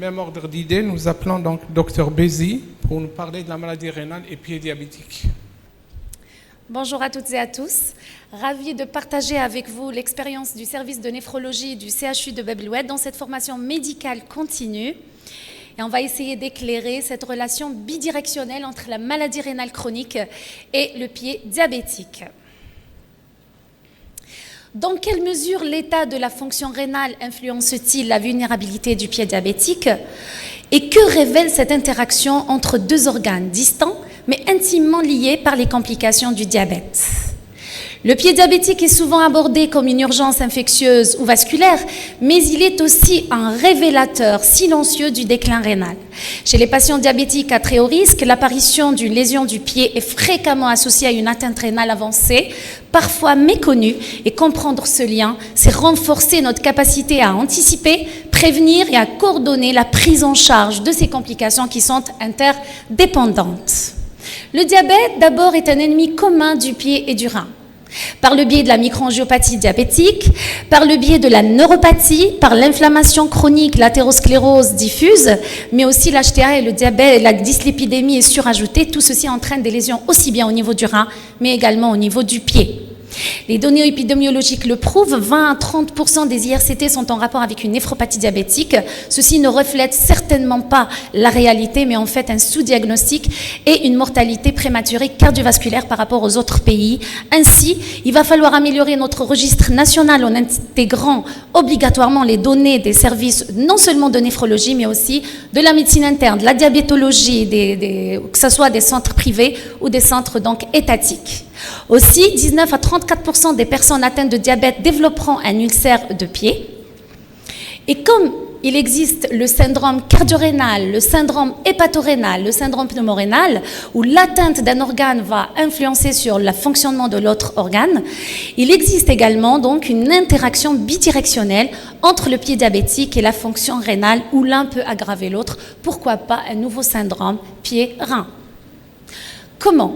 même ordre d'idées, nous appelons donc Dr Bézi pour nous parler de la maladie rénale et pied diabétique. Bonjour à toutes et à tous. Ravie de partager avec vous l'expérience du service de néphrologie du CHU de Bab-el-Oued dans cette formation médicale continue. Et on va essayer d'éclairer cette relation bidirectionnelle entre la maladie rénale chronique et le pied diabétique. Dans quelle mesure l'état de la fonction rénale influence-t-il la vulnérabilité du pied diabétique? Et que révèle cette interaction entre deux organes distants mais intimement liés par les complications du diabète? Le pied diabétique est souvent abordé comme une urgence infectieuse ou vasculaire, mais il est aussi un révélateur silencieux du déclin rénal. Chez les patients diabétiques à très haut risque, l'apparition d'une lésion du pied est fréquemment associée à une atteinte rénale avancée, parfois méconnue, et comprendre ce lien, c'est renforcer notre capacité à anticiper, prévenir et à coordonner la prise en charge de ces complications qui sont interdépendantes. Le diabète, d'abord, est un ennemi commun du pied et du rein. Par le biais de la microangiopathie diabétique, par le biais de la neuropathie, par l'inflammation chronique, l'athérosclérose diffuse, mais aussi l'HTA et le diabète, la dyslipidémie est surajoutée. Tout ceci entraîne des lésions aussi bien au niveau du rein, mais également au niveau du pied. Les données épidémiologiques le prouvent, 20 à 30% des IRCT sont en rapport avec une néphropathie diabétique. Ceci ne reflète certainement pas la réalité, mais en fait un sous-diagnostic et une mortalité prématurée cardiovasculaire par rapport aux autres pays. Ainsi, il va falloir améliorer notre registre national en intégrant obligatoirement les données des services non seulement de néphrologie, mais aussi de la médecine interne, de la diabétologie, que ce soit des centres privés ou des centres donc étatiques. Aussi, 19 à 34% des personnes atteintes de diabète développeront un ulcère de pied. Et comme il existe le syndrome cardio-rénal, le syndrome hépatorénal, le syndrome pneumorénal, où l'atteinte d'un organe va influencer sur le fonctionnement de l'autre organe, il existe également donc une interaction bidirectionnelle entre le pied diabétique et la fonction rénale, où l'un peut aggraver l'autre. Pourquoi pas un nouveau syndrome pied-rein? Comment?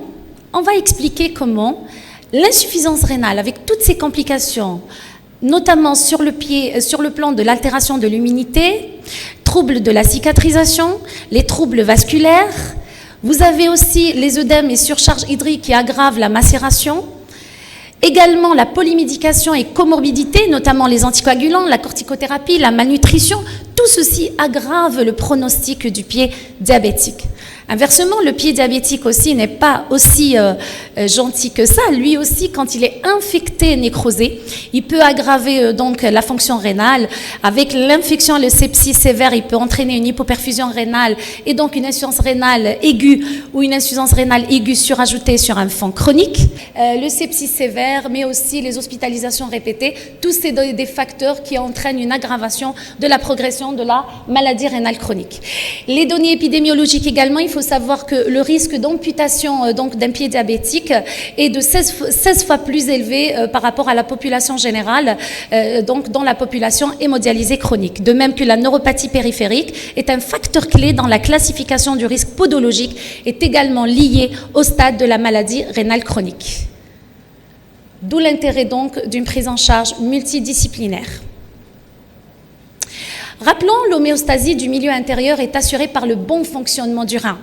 On va expliquer comment l'insuffisance rénale, avec toutes ses complications, notamment sur le plan de l'altération de l'immunité, troubles de la cicatrisation, les troubles vasculaires. Vous avez aussi les œdèmes et surcharge hydrique qui aggravent la macération. Également la polymédication et comorbidité, notamment les anticoagulants, la corticothérapie, la malnutrition. Tout ceci aggrave le pronostic du pied diabétique. Inversement, le pied diabétique aussi n'est pas aussi gentil que ça. Lui aussi, quand il est infecté, nécrosé, il peut aggraver donc la fonction rénale. Avec l'infection, le sepsis sévère, il peut entraîner une hypoperfusion rénale et donc une insuffisance rénale aiguë ou une insuffisance rénale aiguë surajoutée sur un fond chronique. Le sepsis sévère, mais aussi les hospitalisations répétées, tous ces des facteurs qui entraînent une aggravation de la progression de la maladie rénale chronique. Les données épidémiologiques également, il faut savoir que le risque d'amputation donc d'un pied diabétique est de 16 fois plus élevé par rapport à la population générale, donc dans la population hémodialysée chronique. De même que la neuropathie périphérique est un facteur clé dans la classification du risque podologique, est également lié au stade de la maladie rénale chronique. D'où l'intérêt donc d'une prise en charge multidisciplinaire. Rappelons, l'homéostasie du milieu intérieur est assurée par le bon fonctionnement du rein.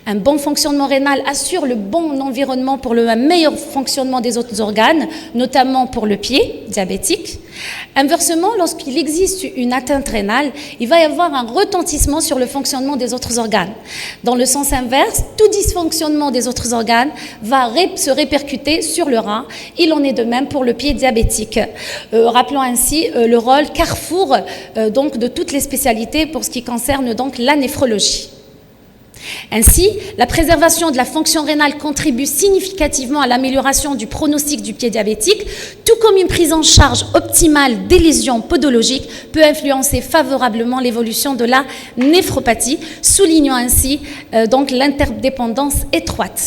Un bon fonctionnement rénal assure le bon environnement pour le meilleur fonctionnement des autres organes, notamment pour le pied diabétique. Inversement, lorsqu'il existe une atteinte rénale, il va y avoir un retentissement sur le fonctionnement des autres organes. Dans le sens inverse, tout dysfonctionnement des autres organes va se répercuter sur le rein. Il en est de même pour le pied diabétique. Rappelons ainsi le rôle carrefour donc de toutes les spécialités pour ce qui concerne donc la néphrologie. Ainsi, la préservation de la fonction rénale contribue significativement à l'amélioration du pronostic du pied diabétique, tout comme une prise en charge optimale des lésions podologiques peut influencer favorablement l'évolution de la néphropathie, soulignant ainsi donc l'interdépendance étroite.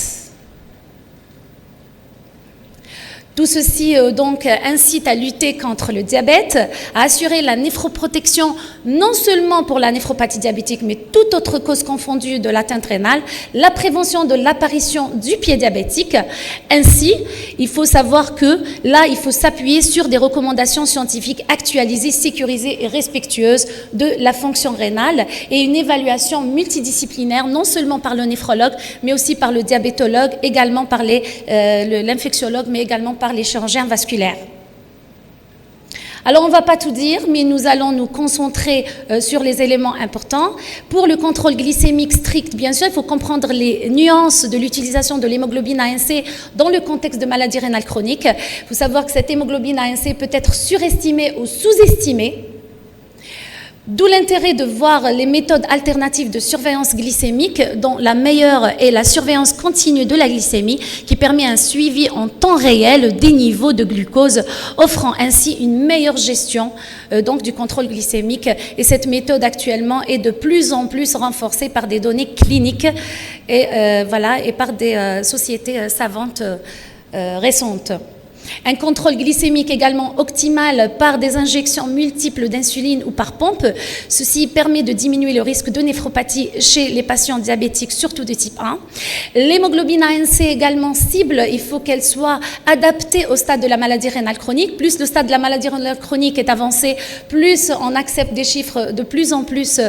Tout ceci donc incite à lutter contre le diabète, à assurer la néphroprotection non seulement pour la néphropathie diabétique, mais toute autre cause confondue de l'atteinte rénale, la prévention de l'apparition du pied diabétique. Ainsi, il faut savoir que là, il faut s'appuyer sur des recommandations scientifiques actualisées, sécurisées et respectueuses de la fonction rénale et une évaluation multidisciplinaire, non seulement par le néphrologue, mais aussi par le diabétologue, également par l'infectiologue, mais également par les chirurgiens vasculaires. Alors, on ne va pas tout dire, mais nous allons nous concentrer sur les éléments importants. Pour le contrôle glycémique strict, bien sûr, il faut comprendre les nuances de l'utilisation de l'hémoglobine A1C dans le contexte de maladie rénale chronique. Il faut savoir que cette hémoglobine A1C peut être surestimée ou sous-estimée. D'où l'intérêt de voir les méthodes alternatives de surveillance glycémique, dont la meilleure est la surveillance continue de la glycémie, qui permet un suivi en temps réel des niveaux de glucose, offrant ainsi une meilleure gestion donc du contrôle glycémique. Et cette méthode actuellement est de plus en plus renforcée par des données cliniques et par des sociétés savantes récentes. Un contrôle glycémique également optimal par des injections multiples d'insuline ou par pompe. Ceci permet de diminuer le risque de néphropathie chez les patients diabétiques, surtout de type 1. L'hémoglobine A1C également cible, il faut qu'elle soit adaptée au stade de la maladie rénale chronique. Plus le stade de la maladie rénale chronique est avancé, plus on accepte des chiffres de plus en plus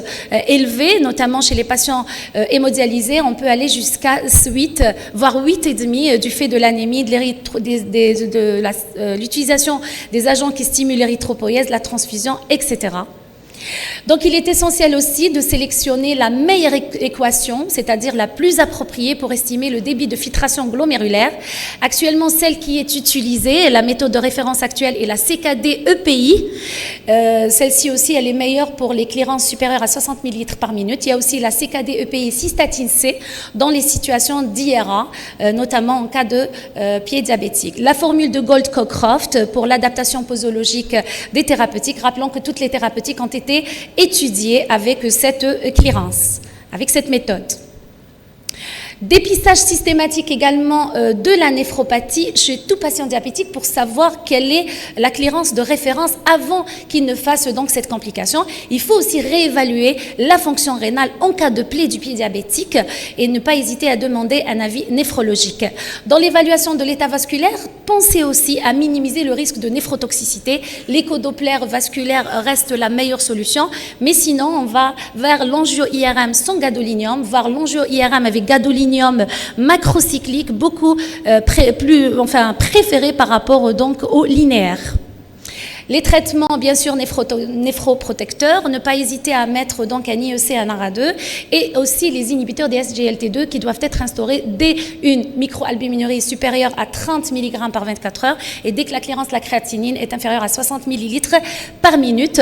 élevés, notamment chez les patients hémodialysés. On peut aller jusqu'à 8, voire 8,5 du fait de l'anémie, de l'utilisation des agents qui stimulent l'érythropoïèse, la transfusion, etc. Donc, il est essentiel aussi de sélectionner la meilleure équation, c'est-à-dire la plus appropriée pour estimer le débit de filtration glomérulaire. Actuellement, celle qui est utilisée, la méthode de référence actuelle est la CKD-EPI. Celle-ci aussi, elle est meilleure pour les clérances supérieures à 60 ml par minute. Il y a aussi la CKD-EPI cystatine C dans les situations d'IRA, notamment en cas de pied diabétique. La formule de Gold-Cockcroft pour l'adaptation posologique des thérapeutiques. Rappelons que toutes les thérapeutiques ont été étudiées avec cette clearance, avec cette méthode. Dépistage systématique également de la néphropathie chez tout patient diabétique pour savoir quelle est la clearance de référence avant qu'il ne fasse donc cette complication. Il faut aussi réévaluer la fonction rénale en cas de plaie du pied diabétique et ne pas hésiter à demander un avis néphrologique. Dans l'évaluation de l'état vasculaire, pensez aussi à minimiser le risque de néphrotoxicité. L'écho-doppler vasculaire reste la meilleure solution, mais sinon on va vers l'angio-IRM sans gadolinium, voire l'angio-IRM avec gadolinium macrocyclique, beaucoup préféré par rapport donc au linéaire. Les traitements, bien sûr, néphroprotecteurs, ne pas hésiter à mettre donc un IEC, un ARA2, et aussi les inhibiteurs des SGLT2 qui doivent être instaurés dès une microalbuminurie supérieure à 30 mg par 24 heures et dès que la clearance de la créatinine est inférieure à 60 ml par minute.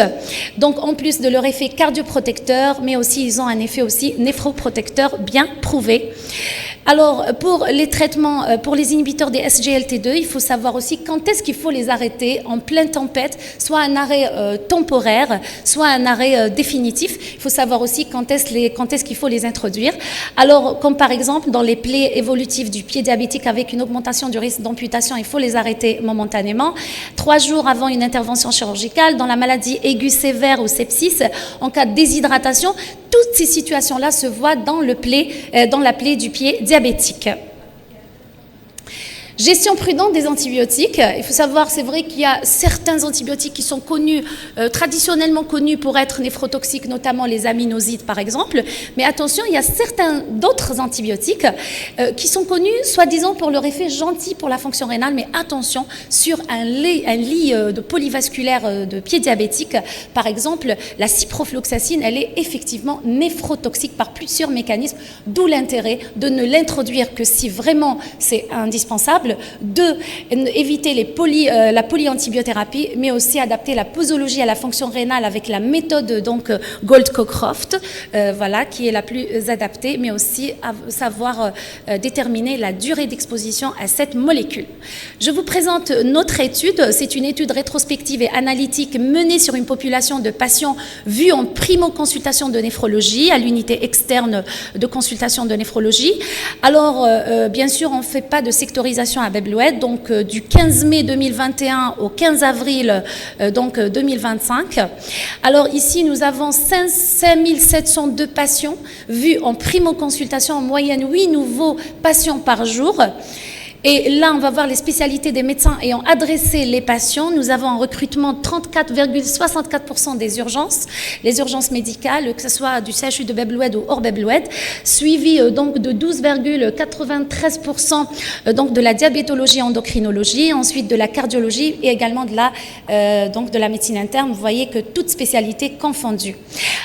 Donc, en plus de leur effet cardioprotecteur, mais aussi ils ont un effet aussi néphroprotecteur bien prouvé. Alors, pour les traitements, pour les inhibiteurs des SGLT2, il faut savoir aussi quand est-ce qu'il faut les arrêter en pleine tempête, soit un arrêt temporaire, soit un arrêt définitif. Il faut savoir aussi quand est-ce qu'il faut les introduire. Alors, comme par exemple, dans les plaies évolutives du pied diabétique avec une augmentation du risque d'amputation, il faut les arrêter momentanément. 3 jours avant une intervention chirurgicale, dans la maladie aiguë sévère ou sepsis, en cas de déshydratation, toutes ces situations-là se voient dans la plaie du pied diabétique. Gestion prudente des antibiotiques. Il faut savoir, c'est vrai qu'il y a certains antibiotiques qui sont connus, traditionnellement connus pour être néphrotoxiques, notamment les aminosides par exemple. Mais attention, il y a certains d'autres antibiotiques qui sont connus, soi-disant pour leur effet gentil pour la fonction rénale. Mais attention, sur un lit de polyvasculaire de pied diabétique, par exemple, la ciprofloxacine, elle est effectivement néphrotoxique par plusieurs mécanismes, d'où l'intérêt de ne l'introduire que si vraiment c'est indispensable. Éviter la polyantibiothérapie, mais aussi adapter la posologie à la fonction rénale avec la méthode donc Gold-Cockcroft, qui est la plus adaptée, mais aussi savoir déterminer la durée d'exposition à cette molécule. Je vous présente notre étude. C'est une étude rétrospective et analytique menée sur une population de patients vus en primo-consultation de néphrologie à l'unité externe de consultation de néphrologie. Alors, bien sûr, on ne fait pas de sectorisation consultation à Bebloued, donc du 15 mai 2021 au 15 avril 2025. Alors ici, nous avons 5702 patients vus en primo-consultation, en moyenne 8 nouveaux patients par jour. Et là, on va voir les spécialités des médecins ayant adressé les patients. Nous avons un recrutement de 34,64% des urgences, les urgences médicales, que ce soit du CHU de Bebloued ou hors Bebloued, suivi donc de 12,93% donc de la diabétologie et endocrinologie, ensuite de la cardiologie et également de la médecine interne. Vous voyez que toutes spécialités confondues.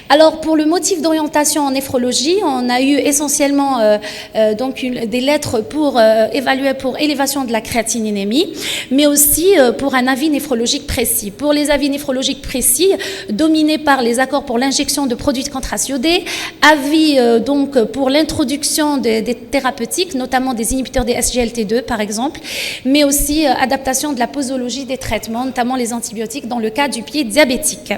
Alors, pour le motif d'orientation en néphrologie, on a eu essentiellement des lettres pour évaluer pour élévation de la créatinémie, mais aussi pour un avis néphrologique précis. Pour les avis néphrologiques précis, dominés par les accords pour l'injection de produits de contraste iodés, avis donc pour l'introduction des thérapeutiques, notamment des inhibiteurs des SGLT2 par exemple, mais aussi adaptation de la posologie des traitements, notamment les antibiotiques dans le cas du pied diabétique.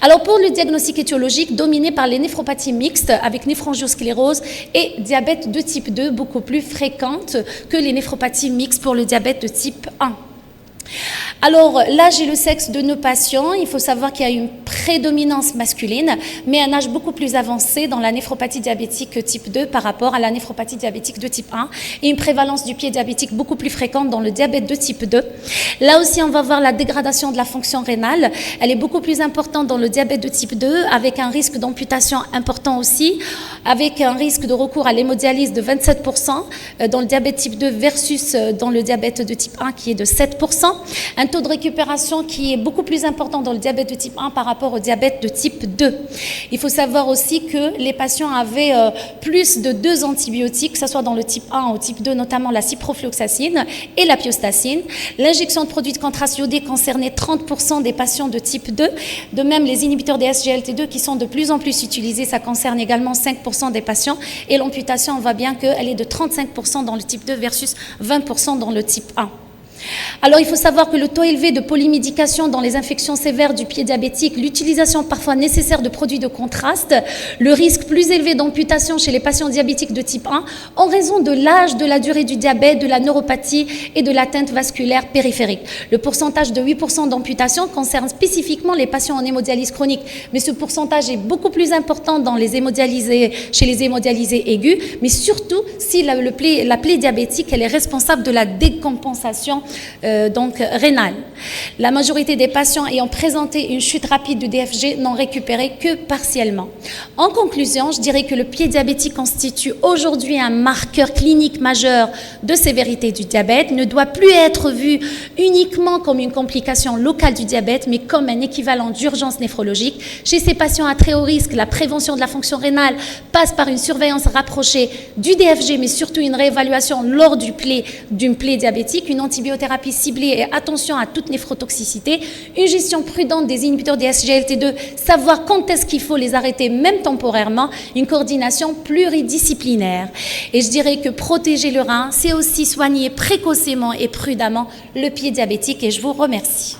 Alors pour le diagnostic étiologique, dominé par les néphropathies mixtes avec néphrangiosclérose et diabète de type 2, beaucoup plus fréquente que les néphropathies mixtes pour le diabète de type 1. Alors, l'âge et le sexe de nos patients, il faut savoir qu'il y a une prédominance masculine, mais un âge beaucoup plus avancé dans la néphropathie diabétique type 2 par rapport à la néphropathie diabétique de type 1, et une prévalence du pied diabétique beaucoup plus fréquente dans le diabète de type 2. Là aussi, on va voir la dégradation de la fonction rénale. Elle est beaucoup plus importante dans le diabète de type 2, avec un risque d'amputation important aussi, avec un risque de recours à l'hémodialyse de 27% dans le diabète type 2 versus dans le diabète de type 1 qui est de 7%. Un taux de récupération qui est beaucoup plus important dans le diabète de type 1 par rapport au diabète de type 2. Il faut savoir aussi que les patients avaient plus de 2 antibiotiques, que ce soit dans le type 1 ou type 2, notamment la ciprofloxacine et la piostacine. L'injection de produits de contraste iodés concernait 30% des patients de type 2. De même, les inhibiteurs des SGLT2 qui sont de plus en plus utilisés, ça concerne également 5% des patients. Et l'amputation, on voit bien qu'elle est de 35% dans le type 2 versus 20% dans le type 1. Alors, il faut savoir que le taux élevé de polymédication dans les infections sévères du pied diabétique, l'utilisation parfois nécessaire de produits de contraste, le risque plus élevé d'amputation chez les patients diabétiques de type 1 en raison de l'âge, de la durée du diabète, de la neuropathie et de l'atteinte vasculaire périphérique. Le pourcentage de 8% d'amputation concerne spécifiquement les patients en hémodialyse chronique, mais ce pourcentage est beaucoup plus important dans les hémodialysés, chez les hémodialysés aigus, mais surtout si la plaie diabétique elle est responsable de la décompensation rénale. La majorité des patients ayant présenté une chute rapide du DFG n'ont récupéré que partiellement. En conclusion, je dirais que le pied diabétique constitue aujourd'hui un marqueur clinique majeur de sévérité du diabète, ne doit plus être vu uniquement comme une complication locale du diabète, mais comme un équivalent d'urgence néphrologique. Chez ces patients à très haut risque, la prévention de la fonction rénale passe par une surveillance rapprochée du DFG, mais surtout une réévaluation lors d'une plaie diabétique, une antibiothérapie ciblée et attention à toute néphrotoxicité, une gestion prudente des inhibiteurs des SGLT2, savoir quand est-ce qu'il faut les arrêter, même temporairement, une coordination pluridisciplinaire. Et je dirais que protéger le rein, c'est aussi soigner précocement et prudemment le pied diabétique et je vous remercie.